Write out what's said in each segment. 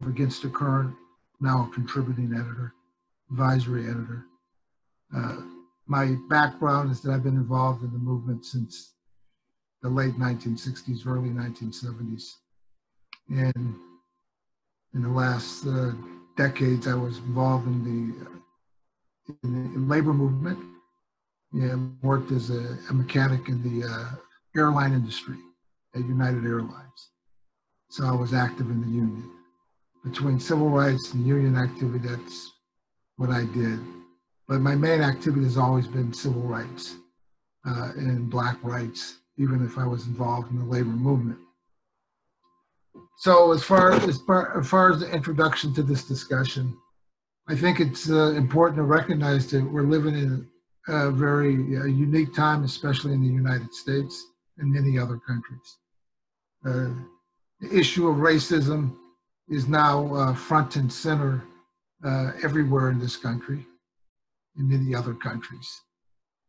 Against the Current, now a contributing editor, advisory editor. My background is that I've been involved in the movement since the late 1960s, early 1970s. And in the last decades, I was involved in the labor movement and worked as a mechanic in the airline industry at United Airlines. So I was active in the union. Between civil rights and union activity, that's what I did. But my main activity has always been civil rights and Black rights, even if I was involved in the labor movement. So as far as the introduction to this discussion, I think it's important to recognize that we're living in a very unique time, especially in the United States and many other countries. The issue of racism is now front and center everywhere in this country, in many other countries.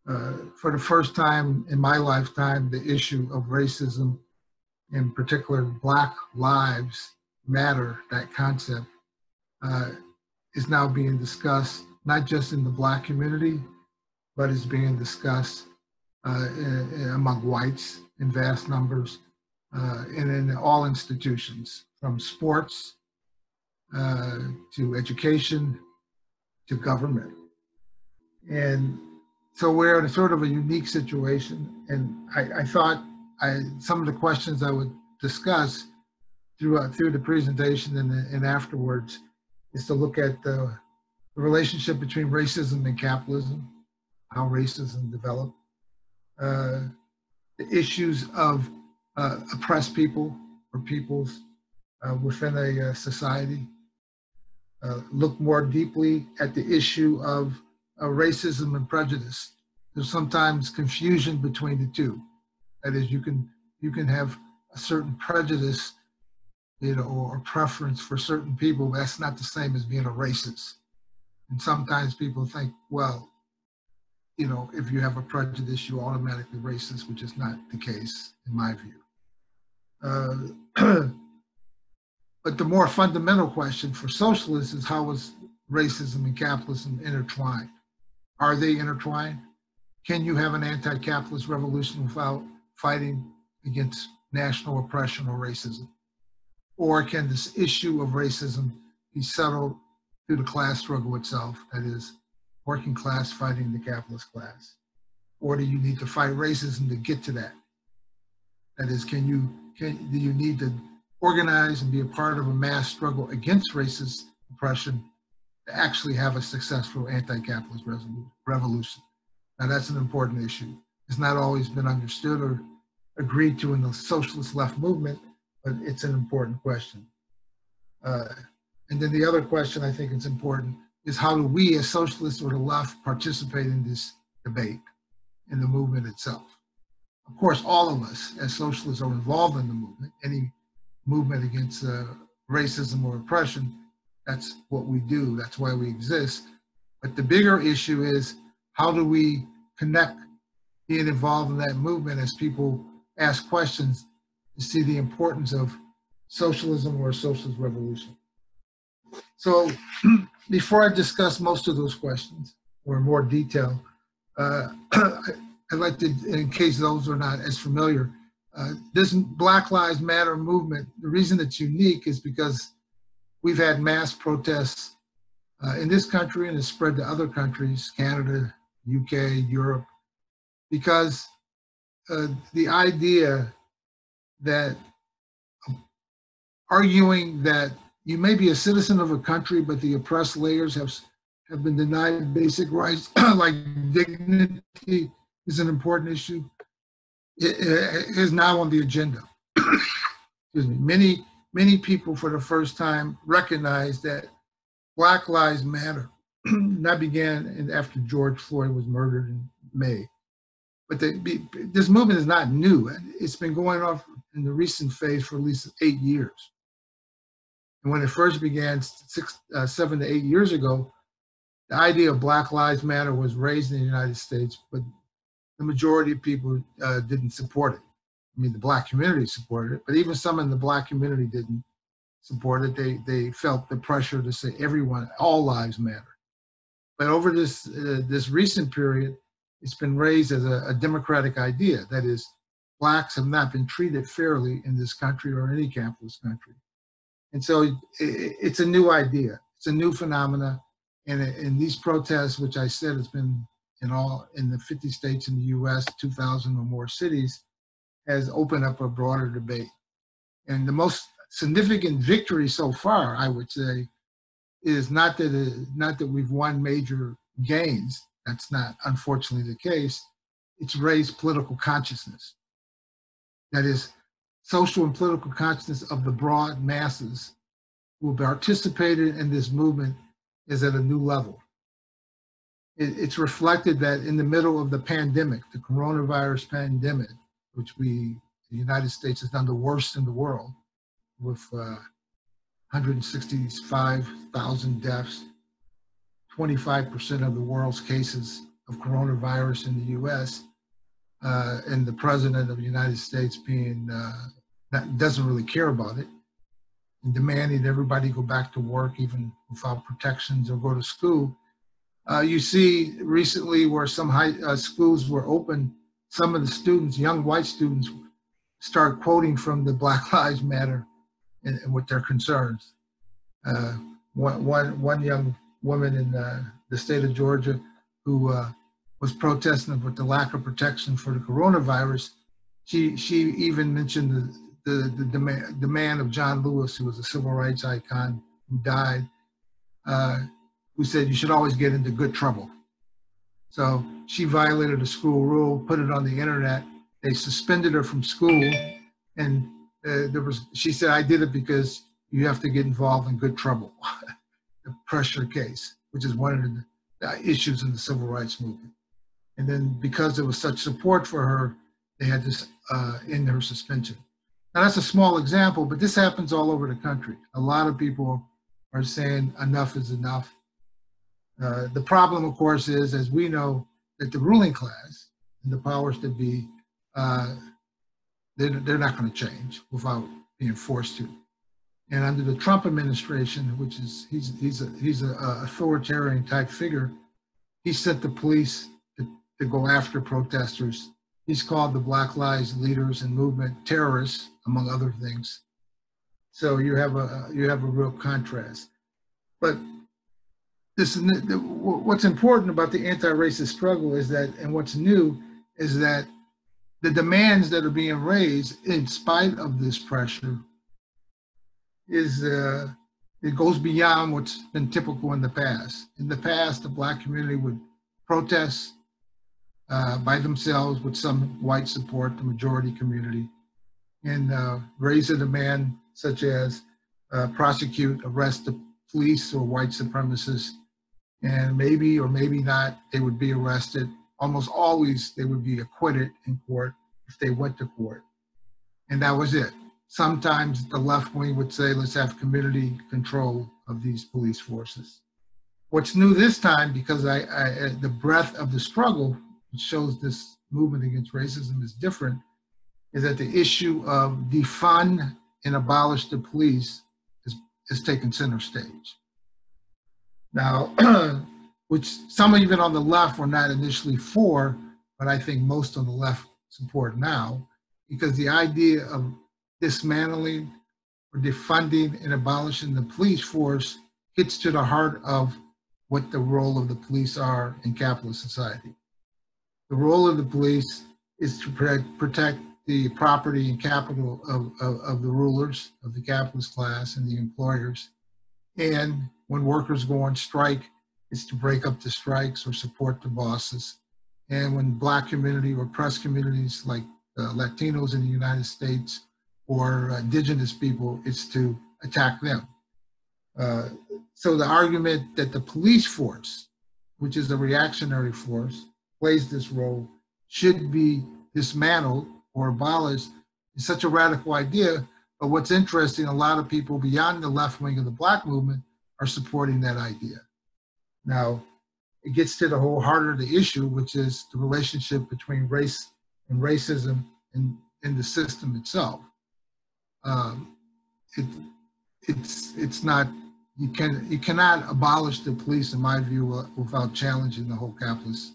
For the first time in my lifetime, the issue of racism, in particular Black Lives Matter, that concept, is now being discussed, not just in the Black community, but is being discussed among whites in vast numbers, and in all institutions, from sports to education to government. And so we're in a sort of a unique situation. And I thought some of the questions I would discuss through the presentation and afterwards is to look at the relationship between racism and capitalism, how racism developed, the issues of oppressed people or peoples within a society, look more deeply at the issue of racism and prejudice. There's sometimes confusion between the two. That is, you can have a certain prejudice, or preference for certain people, but that's not the same as being a racist. And sometimes people think, well, if you have a prejudice, you're automatically racist, which is not the case in my view. But the more fundamental question for socialists is, how is racism and capitalism intertwined? Are they intertwined? Can you have an anti-capitalist revolution without fighting against national oppression or racism? Or can this issue of racism be settled through the class struggle itself, that is, working class fighting the capitalist class? Or do you need to fight racism to get to that? That is, do you need to organize and be a part of a mass struggle against racist oppression to actually have a successful anti-capitalist revolution? Now that's an important issue. It's not always been understood or agreed to in the socialist left movement, but it's an important question. And then the other question I think is important is, how do we as socialists or the left participate in this debate, in the movement itself? Of course, all of us as socialists are involved in the movement. Any movement against racism or oppression, that's what we do, that's why we exist. But the bigger issue is, how do we connect being involved in that movement as people ask questions to see the importance of socialism or a socialist revolution? So before I discuss most of those questions or in more detail, I'd like to, in case those are not as familiar, this Black Lives Matter movement, the reason it's unique is because we've had mass protests in this country and it's spread to other countries, Canada, UK, Europe, because the idea that arguing that you may be a citizen of a country, but the oppressed layers have been denied basic rights like dignity is an important issue. It is now on the agenda. Excuse me. Many people for the first time recognize that Black Lives Matter. That began after George Floyd was murdered in May. But this movement is not new. It's been going on in the recent phase for at least 8 years. And when it first began 7 to 8 years ago, the idea of Black Lives Matter was raised in the United States, but the majority of people didn't support it. I mean, the Black community supported it, but even some in the Black community didn't. supported. They felt the pressure to say everyone, all lives matter. But over this recent period, it's been raised as a democratic idea. That is, blacks have not been treated fairly in this country or any capitalist country. And so it's a new idea. It's a new phenomena. And in these protests, which I said has been in the 50 states in the US, 2,000 or more cities, has opened up a broader debate. And the most significant victory so far, I would say, is not that we've won major gains. That's not, unfortunately, the case. It's raised political consciousness. That is, social and political consciousness of the broad masses who have participated in this movement is at a new level. It's reflected that in the middle of the pandemic, the coronavirus pandemic, which the United States has done the worst in the world, with 165,000 deaths, 25% of the world's cases of coronavirus in the US, and the president of the United States doesn't really care about it, and demanding everybody go back to work even without protections or go to school. You see recently where some schools were open, some of the students, young white students, start quoting from the Black Lives Matter and with their concerns. One young woman in the state of Georgia who was protesting with the lack of protection for the coronavirus, she even mentioned the man of John Lewis, who was a civil rights icon who died, who said you should always get into good trouble. So she violated a school rule, put it on the internet. They suspended her from school, and she said, I did it because you have to get involved in good trouble, the pressure case, which is one of the issues in the civil rights movement. And then because there was such support for her, they had to end her suspension. Now that's a small example, but this happens all over the country. A lot of people are saying enough is enough. The problem, of course, is, as we know, that the ruling class and the powers that be, they're not going to change without being forced to. And under the Trump administration, which is he's an authoritarian type figure, he sent the police to go after protesters. He's called the Black Lives leaders and movement terrorists, among other things. So you have a real contrast. But what's important about the anti-racist struggle is that, and what's new, is that the demands that are being raised in spite of this pressure it goes beyond what's been typical in the past. In the past, the Black community would protest by themselves with some white support, the majority community, and raise a demand such as prosecute, arrest the police or white supremacists, and maybe or maybe not, they would be arrested. Almost always they would be acquitted in court if they went to court. And that was it. Sometimes the left wing would say, let's have community control of these police forces. What's new this time, because the breadth of the struggle, which shows this movement against racism is different, is that the issue of defund and abolish the police is taken center stage. Now, which some even on the left were not initially for, but I think most on the left support now, because the idea of dismantling or defunding and abolishing the police force gets to the heart of what the role of the police are in capitalist society. The role of the police is to protect the property and capital of the rulers, of the capitalist class and the employers. And when workers go on strike, it's to break up the strikes or support the bosses. And when Black community or oppressed communities like Latinos in the United States or indigenous people, it's to attack them. So the argument that the police force, which is a reactionary force, plays this role, should be dismantled or abolished is such a radical idea. But what's interesting, a lot of people beyond the left wing of the Black movement are supporting that idea. Now, it gets to the whole heart of the issue, which is the relationship between race and racism in the system itself. it's not, you cannot abolish the police, in my view, without challenging the whole capitalist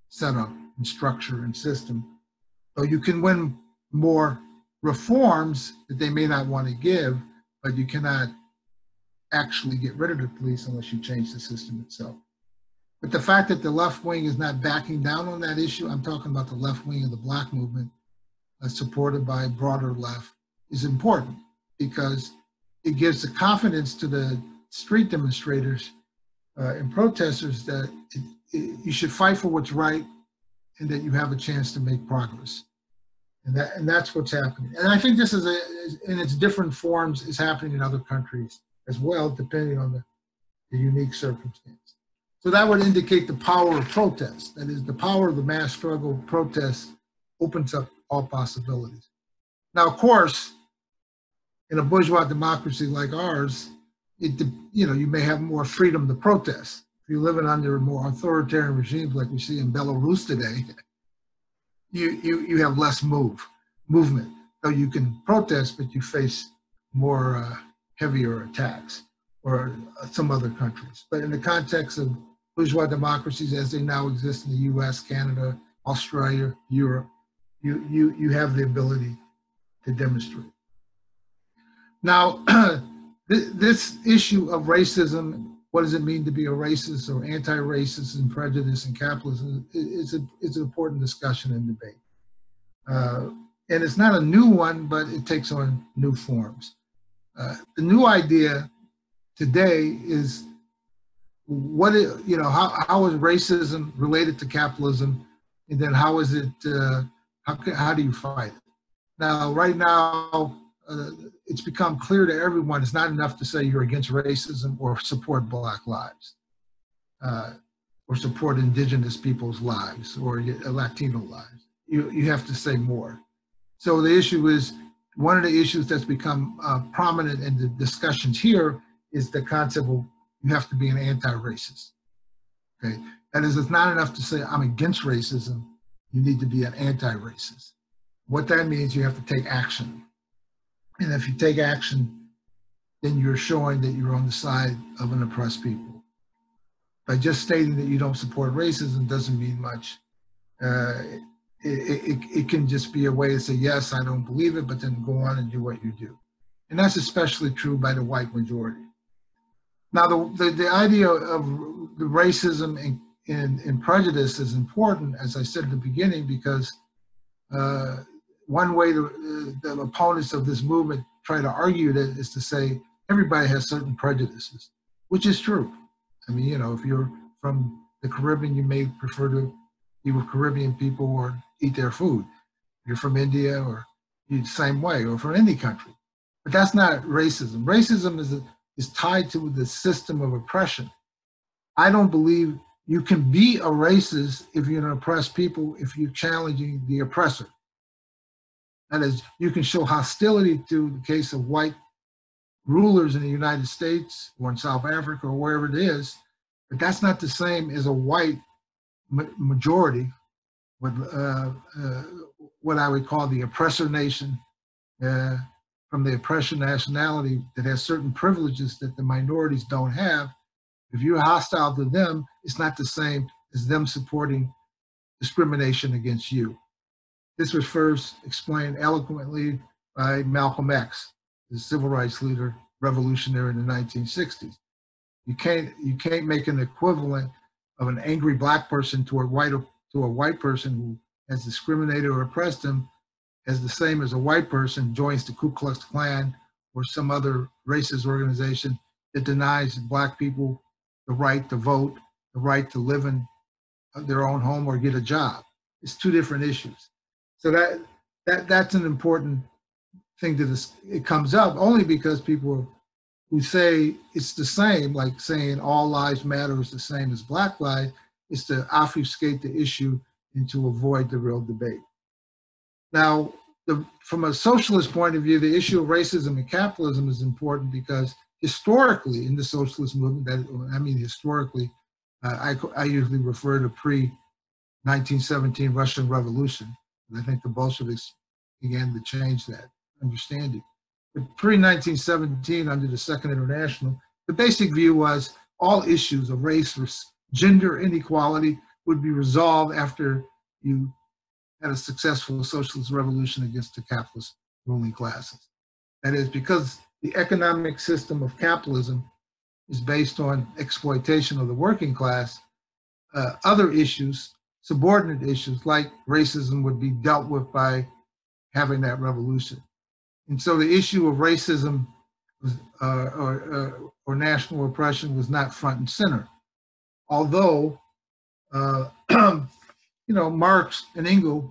setup and structure and system. So you can win more reforms that they may not want to give, but you cannot actually get rid of the police unless you change the system itself. But the fact that the left wing is not backing down on that issue, I'm talking about the left wing of the Black movement, supported by a broader left, is important, because it gives the confidence to the street demonstrators and protesters that you should fight for what's right and that you have a chance to make progress. And that's what's happening. And I think this is, in its different forms, is happening in other countries as well, depending on the unique circumstance. So that would indicate the power of protest. That is, the power of the mass struggle protest opens up all possibilities. Now, of course, in a bourgeois democracy like ours, you may have more freedom to protest. If you're living under more authoritarian regimes like we see in Belarus today, you have less movement. So you can protest, but you face more heavier attacks, or some other countries. But in the context of bourgeois democracies as they now exist in the US, Canada, Australia, Europe, you have the ability to demonstrate. Now, this issue of racism, what does it mean to be a racist or anti-racist, and prejudice and capitalism, is an important discussion and debate. And it's not a new one, but it takes on new forms. The new idea today is how is racism related to capitalism, and then how is it, how do you fight it? Now, right now, it's become clear to everyone it's not enough to say you're against racism or support Black lives, or support indigenous people's lives or Latino lives. You have to say more. So the issue is, one of the issues that's become prominent in the discussions here is the concept of you have to be an anti-racist. Okay, that is, it's not enough to say I'm against racism. You need to be an anti-racist. What that means, you have to take action. And if you take action, then you're showing that you're on the side of an oppressed people. By just stating that you don't support racism doesn't mean much. It can just be a way to say, yes, I don't believe it, but then go on and do what you do. And that's especially true by the white majority. Now, the idea of the racism and prejudice is important, as I said at the beginning, because one way the opponents of this movement try to argue that is to say everybody has certain prejudices, which is true. I mean, if you're from the Caribbean, you may prefer to be with Caribbean people or eat their food. If you're from India, or the same way, or from any country. But that's not racism. Racism is tied to the system of oppression. I don't believe you can be a racist if you're an oppressed people, if you're challenging the oppressor. That is, you can show hostility to the case of white rulers in the United States or in South Africa or wherever it is, but that's not the same as a white majority, what I would call the oppressor nation, from the oppressor nationality that has certain privileges that the minorities don't have. If you're hostile to them, it's not the same as them supporting discrimination against you. This was first explained eloquently by Malcolm X, the civil rights leader, revolutionary in the 1960s. You can't make an equivalent of an angry Black person to a white person who has discriminated or oppressed them as the same as a white person joins the Ku Klux Klan or some other racist organization that denies Black people the right to vote, the right to live in their own home or get a job. It's two different issues. So that's an important thing to this. It comes up only because people who say it's the same, like saying all lives matter is the same as Black lives, is to obfuscate the issue and to avoid the real debate. Now, from a socialist point of view, the issue of racism and capitalism is important because historically in the socialist movement, historically, I usually refer to pre-1917 Russian Revolution. And I think the Bolsheviks began to change that understanding. Pre-1917, under the Second International, the basic view was all issues of race or gender inequality would be resolved after you had a successful socialist revolution against the capitalist ruling classes. That is, because the economic system of capitalism is based on exploitation of the working class, other issues, subordinate issues like racism, would be dealt with by having that revolution. And so the issue of racism or national oppression was not front and center. Although, Marx and Engels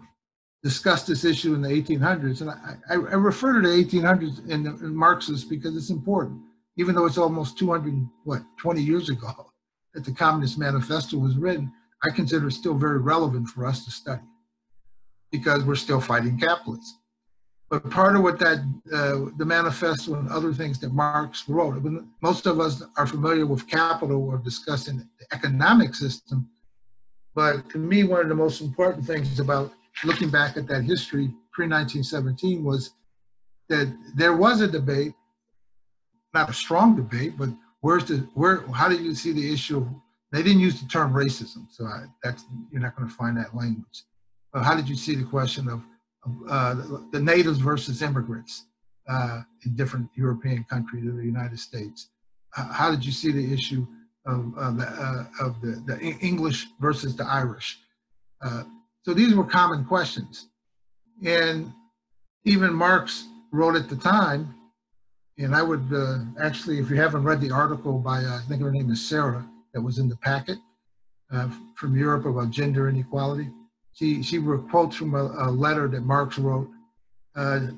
discussed this issue in the 1800s. And I refer to the 1800s in Marxist because it's important, even though it's almost 20 years ago that the Communist Manifesto was written. I consider it still very relevant for us to study because we're still fighting capitalism. But part of what the manifesto and other things that Marx wrote, most of us are familiar with capital or discussing the economic system. But to me, one of the most important things about looking back at that history pre-1917 was that there was a debate, not a strong debate, but how do you see the issue of, they didn't use the term racism, so you're not going to find that language. But how did you see the question of the natives versus immigrants in different European countries or the United States? How did you see the issue of the English versus the Irish? So these were common questions. And even Marx wrote at the time, and I would actually, if you haven't read the article by, I think her name is Sarah, that was in the packet from Europe about gender inequality. She wrote quotes from a letter that Marx wrote to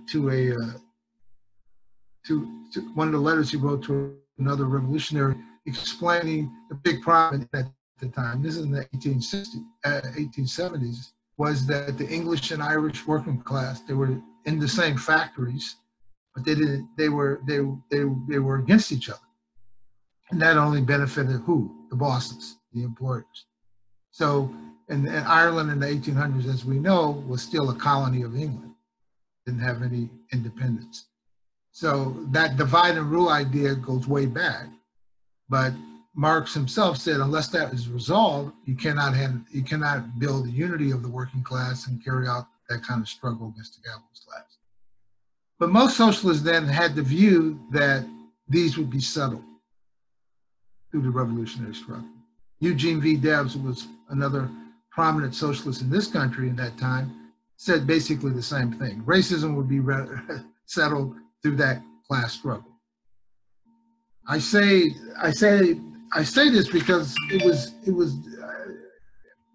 one of the letters he wrote to another revolutionary, explaining the big problem at the time. This is in the 1870s, was that the English and Irish working class, they were in the same factories, but they were against each other. And that only benefited who? The bosses, the employers. So, and Ireland in the 1800s, as we know, was still a colony of England, didn't have any independence. So that divide and rule idea goes way back. But Marx himself said, unless that is resolved, you cannot build the unity of the working class and carry out that kind of struggle against the capitalist class. But most socialists then had the view that these would be settled through the revolutionary struggle. Eugene V. Debs, who was another prominent socialist in this country in that time, said basically the same thing. Racism would be settled through that class struggle. I say this because it was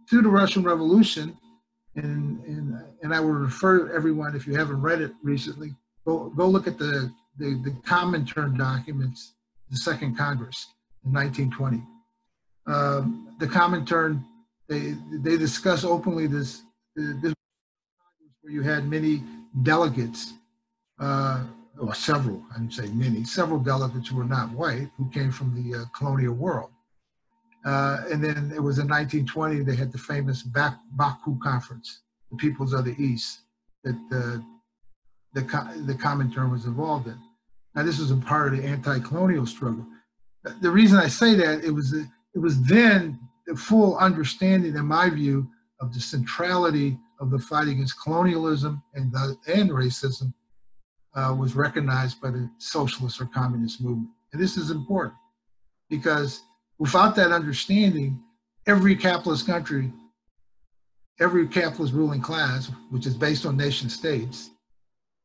through the Russian Revolution, and I would refer everyone, if you haven't read it recently, go look at the Comintern documents, the Second Congress in 1920. The Comintern, they discuss openly this where you had many delegates, or several, I didn't say many, several delegates who were not white, who came from the colonial world. And then it was in 1920, they had the famous Baku Conference, the peoples of the East, that the Comintern was involved in. Now, this was a part of the anti-colonial struggle. The reason I say that, it was then the full understanding, in my view, of the centrality of the fight against colonialism and racism was recognized by the socialist or communist movement. And this is important because without that understanding, every capitalist country, every capitalist ruling class, which is based on nation states,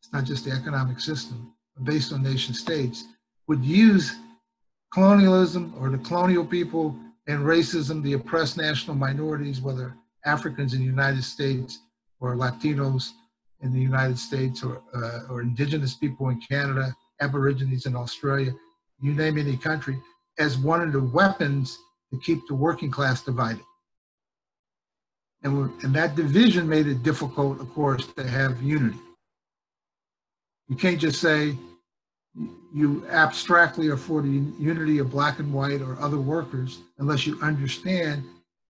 it's not just the economic system, but based on nation states, would use colonialism or the colonial people and racism, the oppressed national minorities, whether Africans in the United States or Latinos in the United States or indigenous people in Canada, Aborigines in Australia, you name any country, as one of the weapons to keep the working class divided. And that division made it difficult, of course, to have unity. You can't just say you abstractly are for the unity of black and white or other workers unless you understand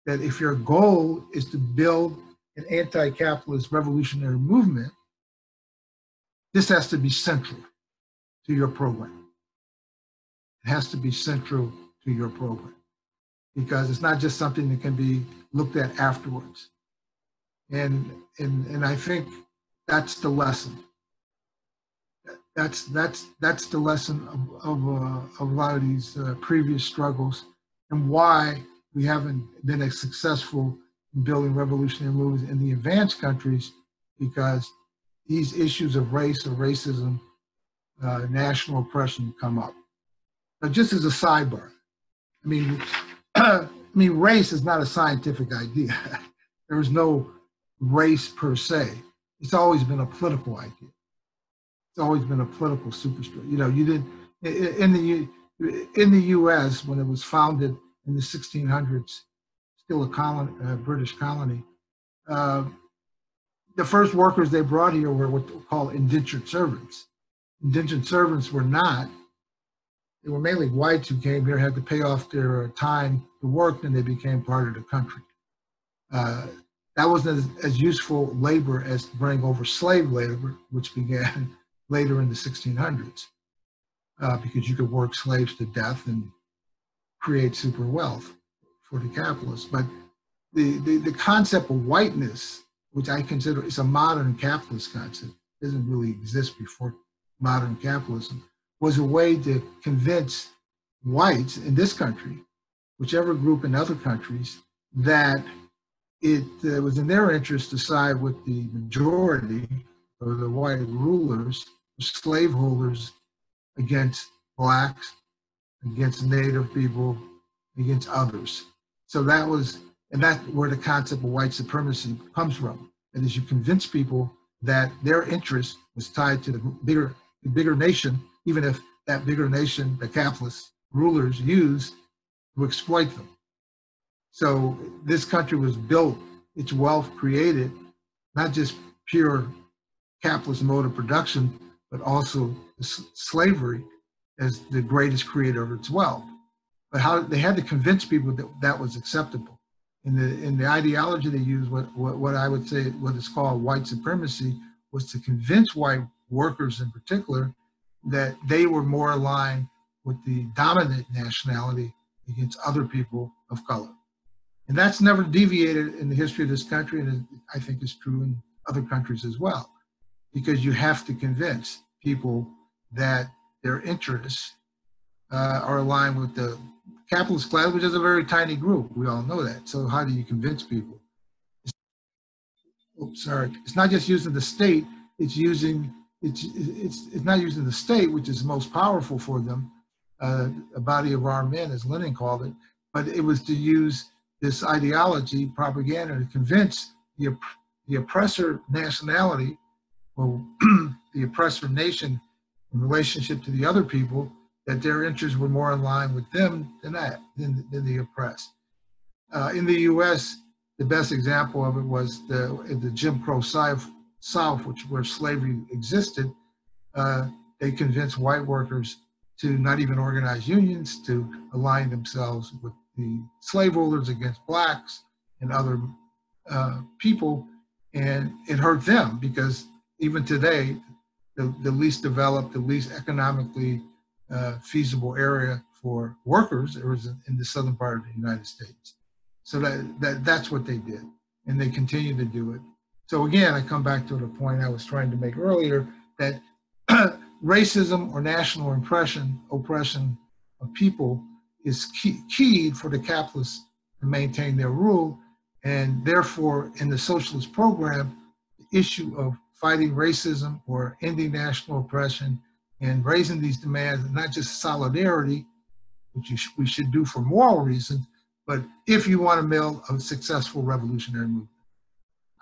that if your goal is to build an anti-capitalist revolutionary movement, this has to be central. to your program. It has to be central to your program, because it's not just something that can be looked at afterwards. And I think that's the lesson. That's the lesson of a lot of these previous struggles, and why we haven't been as successful in building revolutionary movements in the advanced countries, because these issues of race or racism, national oppression come up. But just as a sidebar, I mean, race is not a scientific idea. There is no race per se. It's always been a political idea. It's always been a political superstructure. You know, you didn't in the U.S. when it was founded in the 1600s, still a colony, British colony. The first workers they brought here were what they call indentured servants. Indentured servants were not. They were mainly whites who came here, had to pay off their time to work, and they became part of the country. That wasn't as useful labor as to bring over slave labor, which began later in the 1600s, because you could work slaves to death and create super wealth for the capitalists. But the concept of whiteness, which I consider is a modern capitalist concept, doesn't really exist before modern capitalism, was a way to convince whites in this country, whichever group in other countries, that it was in their interest to side with the majority of the white rulers, slaveholders, against blacks, against native people, against others. So that was, and that's where the concept of white supremacy comes from. And as you convince people that their interest was tied to the bigger nation, even if that bigger nation, the capitalist rulers, used to exploit them. So this country was built, its wealth created, not just pure capitalist mode of production, but also slavery as the greatest creator of its wealth. But how they had to convince people that that was acceptable. In the ideology they used, what I would say, what is called white supremacy, was to convince white workers in particular that they were more aligned with the dominant nationality against other people of color. And that's never deviated in the history of this country, and I think is true in other countries as well, because you have to convince people that their interests are aligned with the capitalist class, which is a very tiny group. We all know that. So how do you convince people? It's not just using the state. It's not using the state, which is most powerful for them, a body of armed men, as Lenin called it, but it was to use this ideology, propaganda, to convince the oppressor nationality, or the oppressor nation in relationship to the other people, that their interests were more in line with them than the oppressed. In the U.S., the best example of it was the Jim Crow South, where slavery existed. They convinced white workers to not even organize unions, to align themselves with the slaveholders against blacks and other people, and it hurt them, because even today, the least developed, the least economically feasible area for workers is in the southern part of the United States. So that's what they did, and they continue to do it. So again, I come back to the point I was trying to make earlier, that racism or national oppression of people is key for the capitalists to maintain their rule. And therefore, in the socialist program, the issue of fighting racism or ending national oppression and raising these demands, not just solidarity, which we should do for moral reasons, but if you want to build a successful revolutionary movement.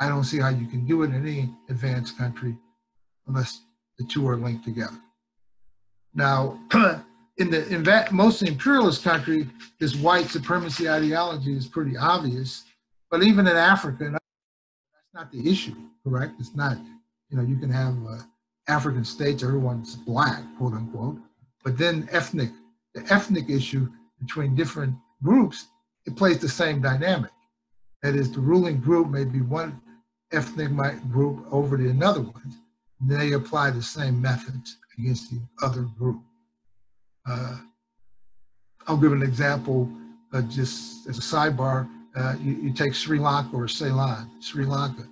I don't see how you can do it in any advanced country unless the two are linked together. Now, in most imperialist country, this white supremacy ideology is pretty obvious, but even in Africa, that's not the issue, correct? It's not, you can have African states, everyone's black, quote unquote, but then the ethnic issue between different groups, it plays the same dynamic. That is, the ruling group may be one ethnic group over the another one, they apply the same methods against the other group. I'll give an example, just as a sidebar. You take Sri Lanka or Ceylon, Sri Lanka,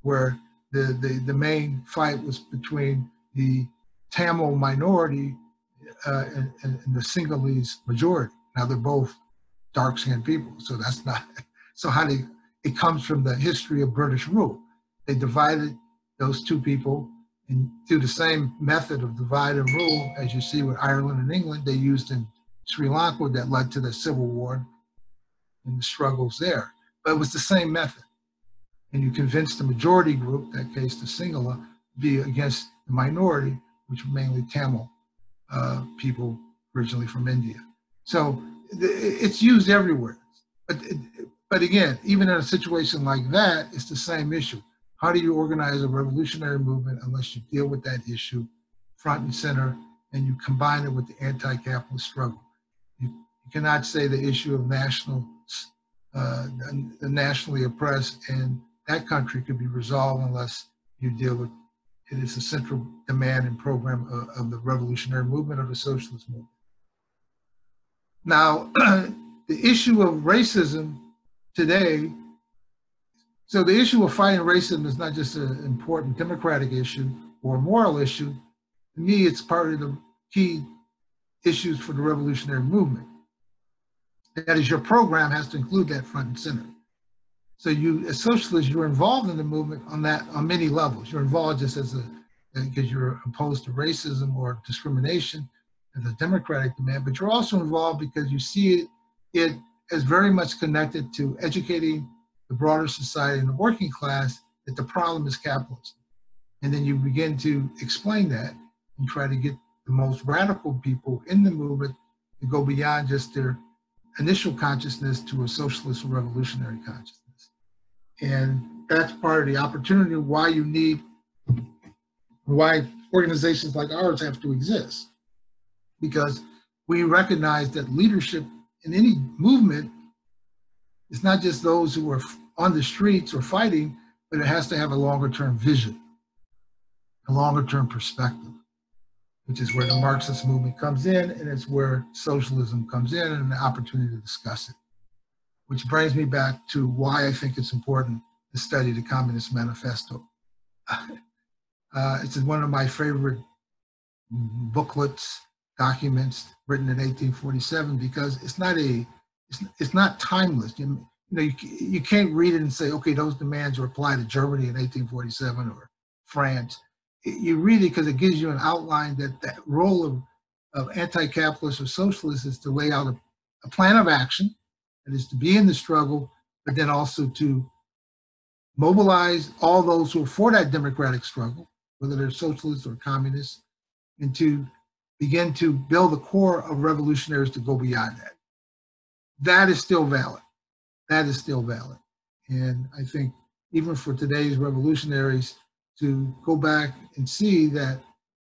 where the main fight was between the Tamil minority and the Sinhalese majority. Now they're both dark-skinned people, so that's not, so it comes from the history of British rule. They divided those two people, and through the same method of divide and rule as you see with Ireland and England, they used in Sri Lanka that led to the civil war and the struggles there. But it was the same method. And you convinced the majority group, in that case the Sinhala, be against the minority, which were mainly Tamil people originally from India. So it's used everywhere. But again, even in a situation like that, it's the same issue. How do you organize a revolutionary movement unless you deal with that issue front and center and you combine it with the anti-capitalist struggle? You cannot say the issue of the nationally oppressed in that country could be resolved unless you deal with it is a central demand and program of the revolutionary movement or the socialist movement. Now, the issue of racism today, so the issue of fighting racism is not just an important democratic issue or a moral issue. To me, it's part of the key issues for the revolutionary movement. That is, your program has to include that front and center. So you, as socialists, you're involved in the movement on many levels. You're involved just because you're opposed to racism or discrimination as a democratic demand, but you're also involved because you see it as very much connected to educating the broader society and the working class that the problem is capitalism. And then you begin to explain that and try to get the most radical people in the movement to go beyond just their initial consciousness to a socialist or revolutionary consciousness. And that's part of the opportunity why organizations like ours have to exist. Because we recognize that leadership in any movement is not just those who are on the streets or fighting, but it has to have a longer term vision, a longer term perspective, which is where the Marxist movement comes in, and it's where socialism comes in and the opportunity to discuss it. Which brings me back to why I think it's important to study the Communist Manifesto. It's one of my favorite booklets, documents written in 1847 because it's not timeless. You can't read it and say, okay, those demands are applied to Germany in 1847 or France. You read it because it gives you an outline that role of anti-capitalist or socialist is to lay out a plan of action. It is to be in the struggle, but then also to mobilize all those who are for that democratic struggle, whether they're socialists or communists, and to begin to build a core of revolutionaries to go beyond that. That is still valid. That is still valid. And I think even for today's revolutionaries to go back and see that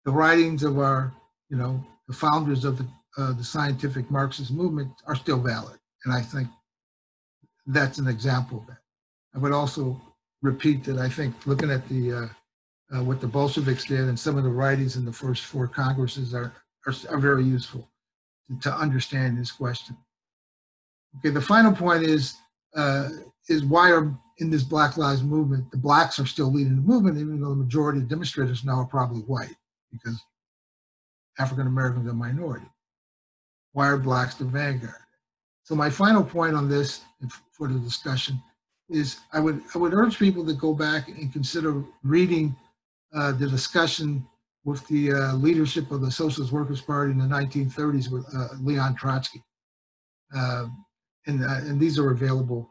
the writings of our, the founders of the scientific Marxist movement are still valid. And I think that's an example of that. I would also repeat that I think looking at what the Bolsheviks did and some of the writings in the first four Congresses are very useful to understand this question. Okay, the final point is why are in this Black Lives Movement, the blacks are still leading the movement, even though the majority of demonstrators now are probably white, because African Americans are a minority. Why are blacks the vanguard? So my final point on this for the discussion is I would urge people to go back and consider reading the discussion with the leadership of the Socialist Workers' Party in the 1930s with Leon Trotsky. And these are available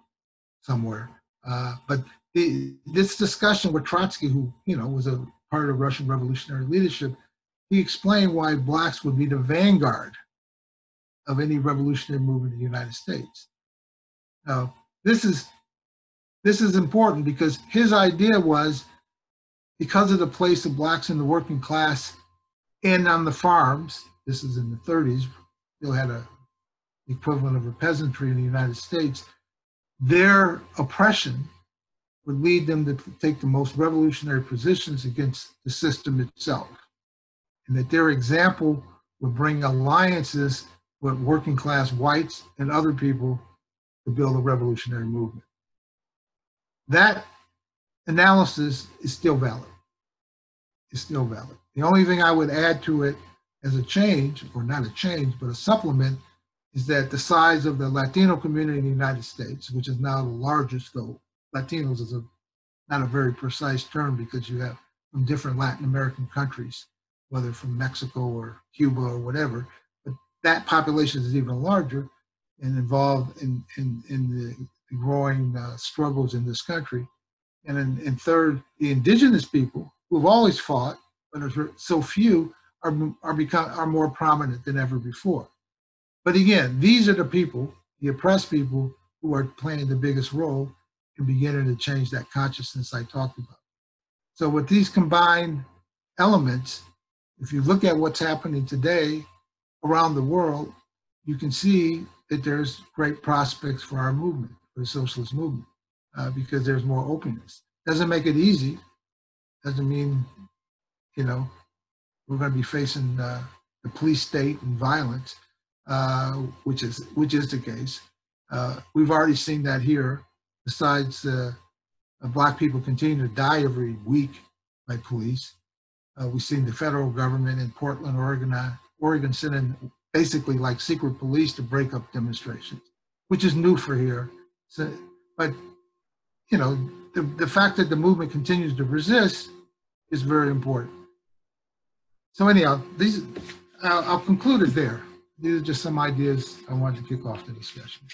somewhere. But this discussion with Trotsky, who was a part of Russian revolutionary leadership, he explained why blacks would be the vanguard of any revolutionary movement in the United States. Now, this is important because his idea was, because of the place of blacks in the working class and on the farms, this is in the 30s, still had the equivalent of a peasantry in the United States, their oppression would lead them to take the most revolutionary positions against the system itself, and that their example would bring alliances with working class whites and other people to build a revolutionary movement. That analysis is still valid. It's still valid. The only thing I would add to it as a change, or not a change, but a supplement, is that the size of the Latino community in the United States, which is now the largest, though Latinos is not a very precise term because you have from different Latin American countries, whether from Mexico or Cuba or whatever, but that population is even larger and involved in the growing struggles in this country. And third, the indigenous people who have always fought, but are so few, are more prominent than ever before. But again, these are the people, the oppressed people, who are playing the biggest role in beginning to change that consciousness I talked about. So with these combined elements, if you look at what's happening today around the world, you can see that there's great prospects for our movement, for the socialist movement, because there's more openness. Doesn't make it easy. Doesn't mean, you know, we're going to be facing the police state and violence, which is the case. We've already seen that here. Besides, Black people continue to die every week by police. We've seen the federal government in Portland, Oregon sending basically like secret police to break up demonstrations, which is new for here. So, but you know, the fact that the movement continues to resist is very important. So anyhow, I'll conclude it there. These are just some ideas I wanted to kick off the discussion.